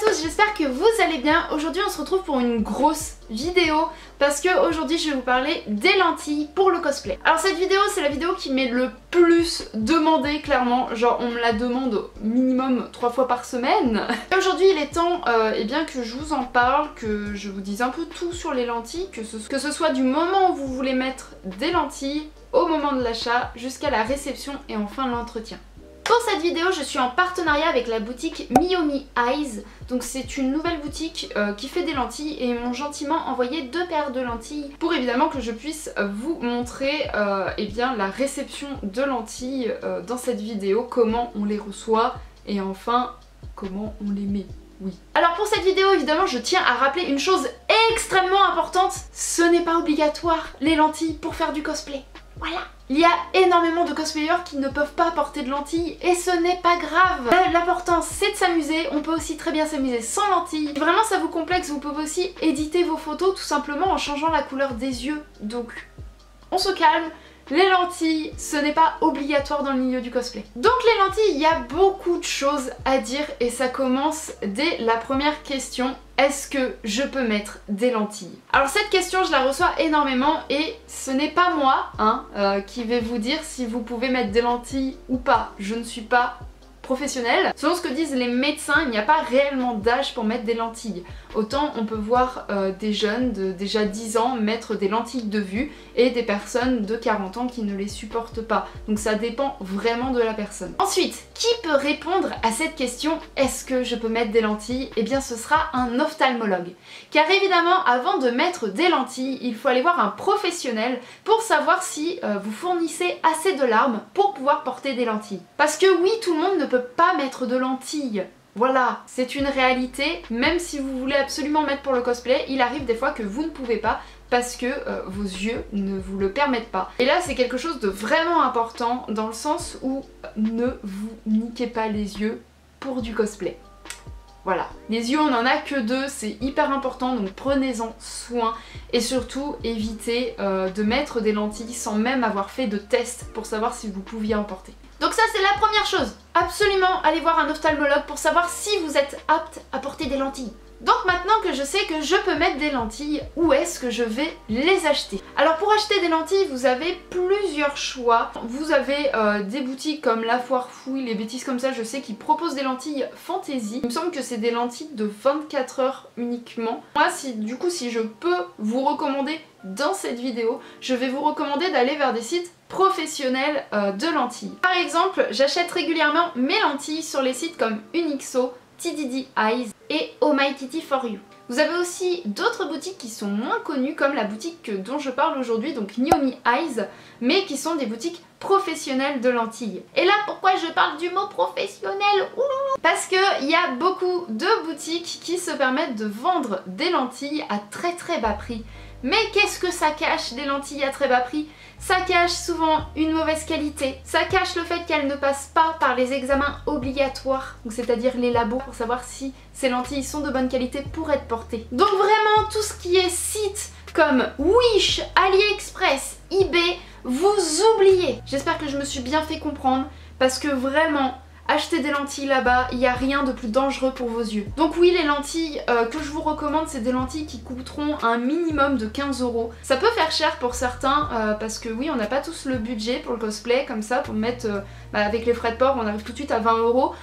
à tous, j'espère que vous allez bien. Aujourd'hui on se retrouve pour une grosse vidéo parce que aujourd'hui je vais vous parler des lentilles pour le cosplay. Alors cette vidéo c'est la vidéo qui m'est le plus demandée clairement, genre on me la demande au minimum 3 fois par semaine. Et aujourd'hui il est temps eh bien que je vous en parle, que je vous dise un peu tout sur les lentilles, que ce soit du moment où vous voulez mettre des lentilles, au moment de l'achat, jusqu'à la réception et enfin l'entretien. Pour cette vidéo, je suis en partenariat avec la boutique Miyomi Eyes. Donc c'est une nouvelle boutique qui fait des lentilles et ils m'ont gentiment envoyé 2 paires de lentilles pour évidemment que je puisse vous montrer eh bien, la réception de lentilles dans cette vidéo, comment on les reçoit et enfin comment on les met. Oui. Alors pour cette vidéo évidemment je tiens à rappeler une chose extrêmement importante, ce n'est pas obligatoire les lentilles pour faire du cosplay. Voilà. Il y a énormément de cosplayers qui ne peuvent pas porter de lentilles et ce n'est pas grave. L'important c'est de s'amuser, on peut aussi très bien s'amuser sans lentilles. Si vraiment ça vous complexe, vous pouvez aussi éditer vos photos tout simplement en changeant la couleur des yeux. Donc on se calme. Les lentilles, ce n'est pas obligatoire dans le milieu du cosplay. Donc les lentilles, il y a beaucoup de choses à dire et ça commence dès la première question. Est-ce que je peux mettre des lentilles? Alors cette question je la reçois énormément et ce n'est pas moi qui vais vous dire si vous pouvez mettre des lentilles ou pas. Je ne suis pas professionnelle. Selon ce que disent les médecins, il n'y a pas réellement d'âge pour mettre des lentilles. Autant on peut voir des jeunes de déjà 10 ans mettre des lentilles de vue et des personnes de 40 ans qui ne les supportent pas. Donc ça dépend vraiment de la personne. Ensuite, qui peut répondre à cette question, est-ce que je peux mettre des lentilles? Eh bien ce sera un ophtalmologue. Car évidemment, avant de mettre des lentilles, il faut aller voir un professionnel pour savoir si vous fournissez assez de larmes pour pouvoir porter des lentilles. Parce que oui, tout le monde ne peut pas mettre de lentilles. Voilà, c'est une réalité, même si vous voulez absolument mettre pour le cosplay, il arrive des fois que vous ne pouvez pas parce que vos yeux ne vous le permettent pas. Et là c'est quelque chose de vraiment important dans le sens où ne vous niquez pas les yeux pour du cosplay. Voilà, les yeux on en a que 2, c'est hyper important donc prenez-en soin et surtout évitez de mettre des lentilles sans même avoir fait de test pour savoir si vous pouviez en porter. Donc ça c'est la première chose, absolument allez voir un ophtalmologue pour savoir si vous êtes apte à porter des lentilles. Donc maintenant que je sais que je peux mettre des lentilles, où est-ce que je vais les acheter? Alors pour acheter des lentilles, vous avez plusieurs choix. Vous avez des boutiques comme La Foire Fouille, les bêtises comme ça, je sais qu'ils proposent des lentilles fantasy. Il me semble que c'est des lentilles de 24 heures uniquement. Moi, si je peux vous recommander dans cette vidéo, je vais vous recommander d'aller vers des sites professionnels de lentilles. Par exemple, j'achète régulièrement mes lentilles sur les sites comme Unixo, TDD Eyes et Oh My Kitty For You. Vous avez aussi d'autres boutiques qui sont moins connues comme la boutique dont je parle aujourd'hui, donc Miyomi Eyes, mais qui sont des boutiques professionnelles de lentilles. Et là pourquoi je parle du mot professionnel? Parce qu'il y a beaucoup de boutiques qui se permettent de vendre des lentilles à très bas prix. Mais qu'est-ce que ça cache des lentilles à très bas prix? Ça cache souvent une mauvaise qualité, ça cache le fait qu'elles ne passent pas par les examens obligatoires, c'est-à-dire les labos pour savoir si ces lentilles sont de bonne qualité pour être portées. Donc vraiment tout ce qui est site comme Wish, AliExpress, eBay, vous oubliez. J'espère que je me suis bien fait comprendre parce que vraiment acheter des lentilles là-bas, il n'y a rien de plus dangereux pour vos yeux. Donc oui, les lentilles que je vous recommande, c'est des lentilles qui coûteront un minimum de 15 €. Ça peut faire cher pour certains parce que oui, on n'a pas tous le budget pour le cosplay comme ça, pour mettre avec les frais de port, on arrive tout de suite à 20 €.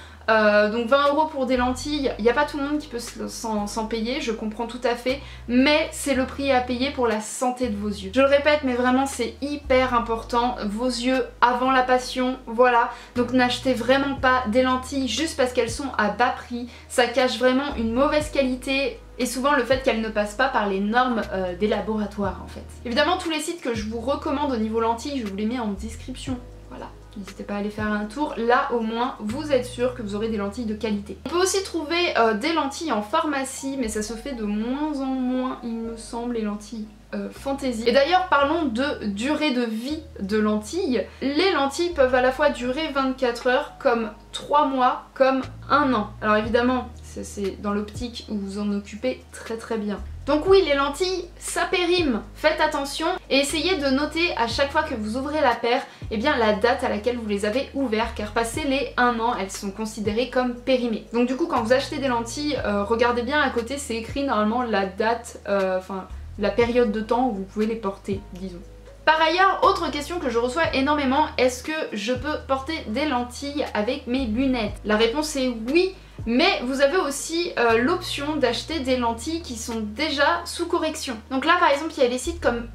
Donc 20 € pour des lentilles, il n'y a pas tout le monde qui peut s'en payer, je comprends tout à fait, mais c'est le prix à payer pour la santé de vos yeux. Je le répète, mais vraiment c'est hyper important, vos yeux avant la passion, voilà. Donc n'achetez vraiment pas des lentilles juste parce qu'elles sont à bas prix, ça cache vraiment une mauvaise qualité et souvent le fait qu'elles ne passent pas par les normes des laboratoires en fait. Évidemment tous les sites que je vous recommande au niveau lentilles, je vous les mets en description, voilà. N'hésitez pas à aller faire un tour, là au moins vous êtes sûr que vous aurez des lentilles de qualité. On peut aussi trouver des lentilles en pharmacie mais ça se fait de moins en moins il me semble les lentilles fantasy. Et d'ailleurs parlons de durée de vie de lentilles. Les lentilles peuvent à la fois durer 24 heures comme 3 mois comme 1 an. Alors évidemment c'est dans l'optique où vous en occupez très bien. Donc oui, les lentilles, ça périme, faites attention et essayez de noter à chaque fois que vous ouvrez la paire, eh bien la date à laquelle vous les avez ouvertes, car passé les 1 an, elles sont considérées comme périmées. Donc du coup, quand vous achetez des lentilles, regardez bien à côté, c'est écrit normalement la date, enfin la période de temps où vous pouvez les porter, disons. Par ailleurs, autre question que je reçois énormément, est-ce que je peux porter des lentilles avec mes lunettes? La réponse est oui, mais vous avez aussi l'option d'acheter des lentilles qui sont déjà sous correction. Donc là par exemple il y a des sites comme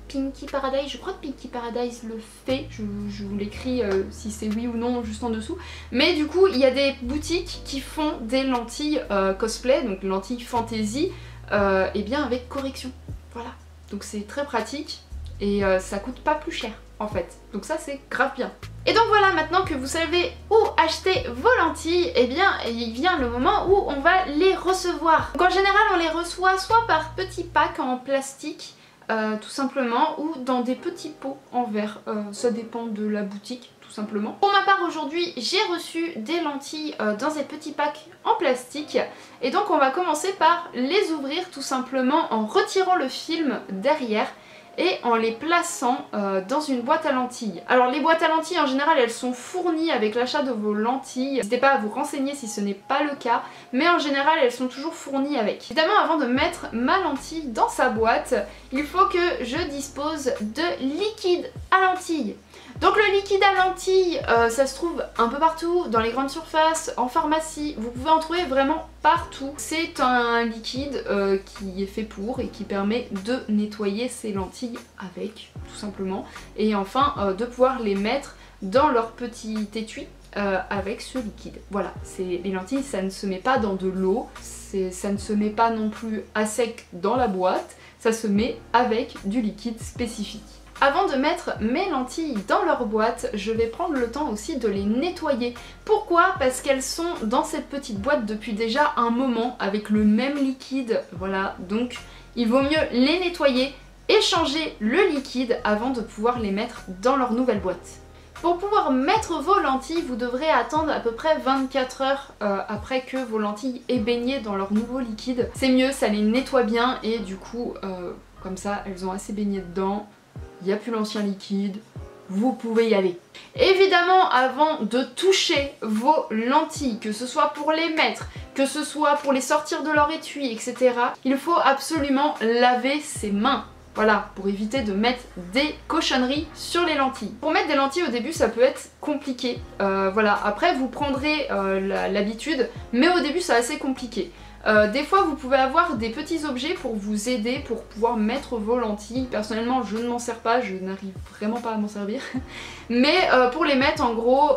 Pinky Paradise, je crois que Pinky Paradise le fait, je vous l'écris si c'est oui ou non juste en dessous. Mais du coup il y a des boutiques qui font des lentilles cosplay, donc lentilles fantasy, et bien avec correction. Voilà, donc c'est très pratique. Et ça coûte pas plus cher en fait, donc ça c'est grave bien. Et donc voilà, maintenant que vous savez où acheter vos lentilles, eh bien il vient le moment où on va les recevoir. Donc en général on les reçoit soit par petits packs en plastique, tout simplement, ou dans des petits pots en verre, ça dépend de la boutique tout simplement. Pour ma part aujourd'hui j'ai reçu des lentilles dans des petits packs en plastique, et donc on va commencer par les ouvrir tout simplement en retirant le film derrière et en les plaçant dans une boîte à lentilles. Alors les boîtes à lentilles en général elles sont fournies avec l'achat de vos lentilles, n'hésitez pas à vous renseigner si ce n'est pas le cas, mais en général elles sont toujours fournies avec. Évidemment avant de mettre ma lentille dans sa boîte, il faut que je dispose de liquide à lentilles. Donc le liquide à lentilles, ça se trouve un peu partout, dans les grandes surfaces, en pharmacie, vous pouvez en trouver vraiment partout. C'est un liquide qui est fait pour et qui permet de nettoyer ces lentilles avec, tout simplement. Et enfin de pouvoir les mettre dans leur petit étui avec ce liquide. Voilà, les lentilles ça ne se met pas dans de l'eau, ça ne se met pas non plus à sec dans la boîte, ça se met avec du liquide spécifique. Avant de mettre mes lentilles dans leur boîte, je vais prendre le temps aussi de les nettoyer. Pourquoi? Parce qu'elles sont dans cette petite boîte depuis déjà un moment avec le même liquide, voilà, donc il vaut mieux les nettoyer et changer le liquide avant de pouvoir les mettre dans leur nouvelle boîte. Pour pouvoir mettre vos lentilles, vous devrez attendre à peu près 24 heures après que vos lentilles aient baigné dans leur nouveau liquide. C'est mieux, ça les nettoie bien et du coup, comme ça, elles ont assez baigné dedans. Il n'y a plus l'ancien liquide, vous pouvez y aller. Évidemment, avant de toucher vos lentilles, que ce soit pour les mettre, que ce soit pour les sortir de leur étui, etc., il faut absolument laver ses mains. Voilà, pour éviter de mettre des cochonneries sur les lentilles. Pour mettre des lentilles au début ça peut être compliqué, voilà, après vous prendrez l'habitude, mais au début c'est assez compliqué. Des fois vous pouvez avoir des petits objets pour vous aider pour pouvoir mettre vos lentilles. Personnellement je ne m'en sers pas, je n'arrive vraiment pas à m'en servir. Mais pour les mettre en gros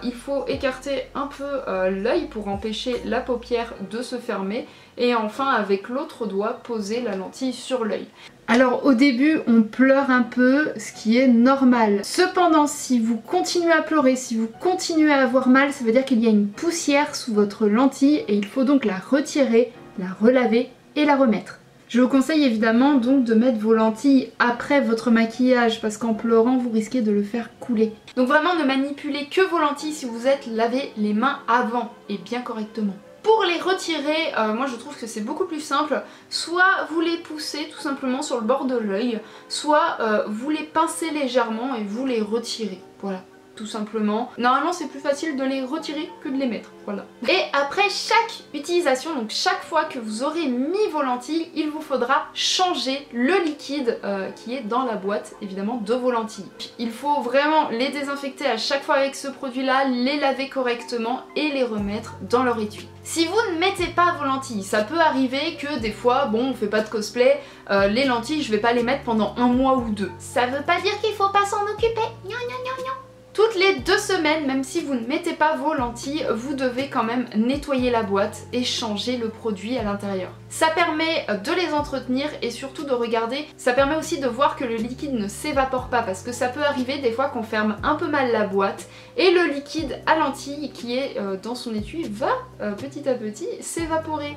il faut écarter un peu l'œil pour empêcher la paupière de se fermer. Et enfin avec l'autre doigt poser la lentille sur l'œil. Alors au début on pleure un peu, ce qui est normal. Cependant si vous continuez à pleurer, si vous continuez à avoir mal, ça veut dire qu'il y a une poussière sous votre lentille et il faut donc la retirer, la relaver et la remettre. Je vous conseille évidemment donc de mettre vos lentilles après votre maquillage parce qu'en pleurant vous risquez de le faire couler. Donc vraiment ne manipulez que vos lentilles si vous êtes lavé les mains avant et bien correctement. Pour les retirer, moi je trouve que c'est beaucoup plus simple, soit vous les poussez tout simplement sur le bord de l'œil, soit vous les pincez légèrement et vous les retirez, voilà, tout simplement. Normalement c'est plus facile de les retirer que de les mettre, voilà. Et après chaque utilisation, donc chaque fois que vous aurez mis vos lentilles, il vous faudra changer le liquide qui est dans la boîte, évidemment, de vos lentilles. Il faut vraiment les désinfecter à chaque fois avec ce produit-là, les laver correctement et les remettre dans leur étui. Si vous ne mettez pas vos lentilles, ça peut arriver que des fois, bon on fait pas de cosplay, les lentilles je vais pas les mettre pendant 1 mois ou 2. Ça veut pas dire qu'il faut pas s'en occuper, gna gna gna gna. Toutes les 2 semaines, même si vous ne mettez pas vos lentilles, vous devez quand même nettoyer la boîte et changer le produit à l'intérieur. Ça permet de les entretenir et surtout de regarder, ça permet aussi de voir que le liquide ne s'évapore pas parce que ça peut arriver des fois qu'on ferme un peu mal la boîte et le liquide à lentilles qui est dans son étui va petit à petit s'évaporer.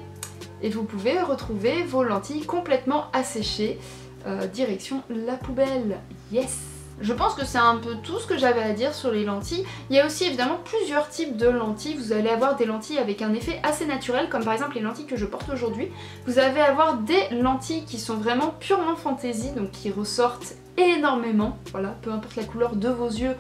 Et vous pouvez retrouver vos lentilles complètement asséchées, direction la poubelle. Yes! Je pense que c'est un peu tout ce que j'avais à dire sur les lentilles. Il y a aussi évidemment plusieurs types de lentilles. Vous allez avoir des lentilles avec un effet assez naturel, comme par exemple les lentilles que je porte aujourd'hui. Vous allez avoir des lentilles qui sont vraiment purement fantaisie, donc qui ressortent énormément. Voilà, peu importe la couleur de vos yeux,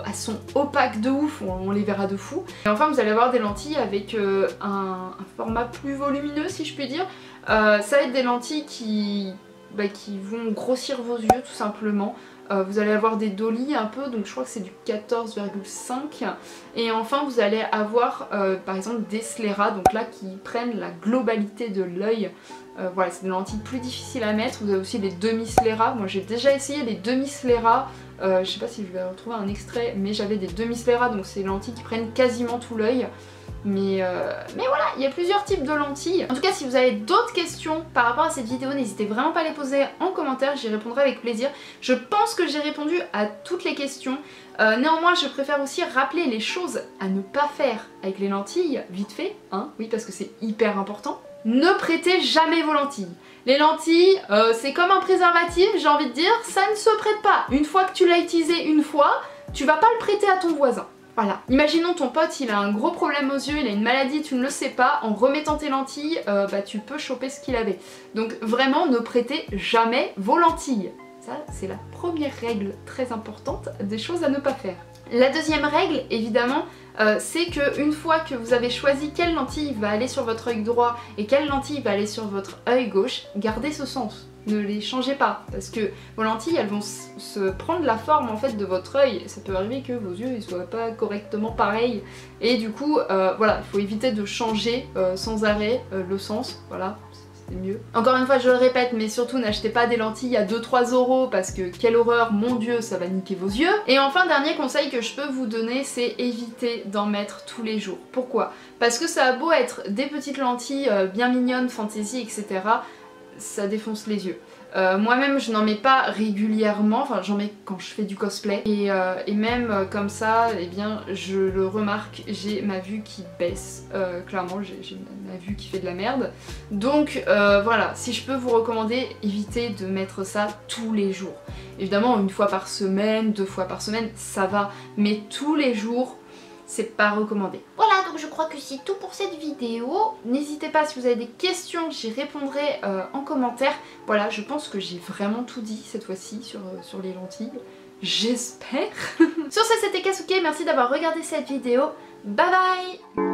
elles sont opaques de ouf, on les verra de fou. Et enfin vous allez avoir des lentilles avec un format plus volumineux si je puis dire. Ça va être des lentilles qui vont grossir vos yeux tout simplement. Vous allez avoir des Dolly un peu, donc je crois que c'est du 14,5. Et enfin vous allez avoir par exemple des scléras, donc là qui prennent la globalité de l'œil. Voilà, c'est des lentilles plus difficiles à mettre. Vous avez aussi les demi-scléras. Moi j'ai déjà essayé les demi-scléras. Je sais pas si je vais retrouver un extrait, mais j'avais des demi-scléras, donc c'est des lentilles qui prennent quasiment tout l'œil. Mais voilà, il y a plusieurs types de lentilles. En tout cas, si vous avez d'autres questions par rapport à cette vidéo, n'hésitez vraiment pas à les poser en commentaire, j'y répondrai avec plaisir. Je pense que j'ai répondu à toutes les questions. Néanmoins, je préfère aussi rappeler les choses à ne pas faire avec les lentilles, vite fait, hein, oui, parce que c'est hyper important. Ne prêtez jamais vos lentilles. Les lentilles, c'est comme un préservatif, j'ai envie de dire, ça ne se prête pas. Une fois que tu l'as utilisé une fois, tu vas pas le prêter à ton voisin. Voilà. Imaginons ton pote, il a un gros problème aux yeux, il a une maladie, tu ne le sais pas, en remettant tes lentilles, tu peux choper ce qu'il avait. Donc vraiment, ne prêtez jamais vos lentilles. Ça, c'est la première règle très importante des choses à ne pas faire. La deuxième règle, évidemment, c'est qu'une fois que vous avez choisi quelle lentille va aller sur votre œil droit et quelle lentille va aller sur votre œil gauche, gardez ce sens. Ne les changez pas, parce que vos lentilles elles vont se prendre la forme en fait de votre œil. Ça peut arriver que vos yeux ne soient pas correctement pareils, et du coup voilà, il faut éviter de changer sans arrêt le sens, voilà. Mieux. Encore une fois je le répète, mais surtout n'achetez pas des lentilles à 2-3 euros parce que quelle horreur, mon dieu, ça va niquer vos yeux. Et enfin, dernier conseil que je peux vous donner, c'est éviter d'en mettre tous les jours. Pourquoi? Parce que ça a beau être des petites lentilles bien mignonnes, fantaisie, etc. ça défonce les yeux. Moi-même je n'en mets pas régulièrement, enfin j'en mets quand je fais du cosplay et même comme ça, eh bien je le remarque, j'ai ma vue qui baisse, clairement j'ai ma vue qui fait de la merde. Donc voilà, si je peux vous recommander, évitez de mettre ça tous les jours. Évidemment une fois par semaine, 2 fois par semaine, ça va, mais tous les jours, c'est pas recommandé. Voilà, donc je crois que c'est tout pour cette vidéo. N'hésitez pas, si vous avez des questions, j'y répondrai en commentaire. Voilà, je pense que j'ai vraiment tout dit cette fois-ci sur les lentilles. J'espère. Sur ce, c'était Kasuke, merci d'avoir regardé cette vidéo. Bye bye.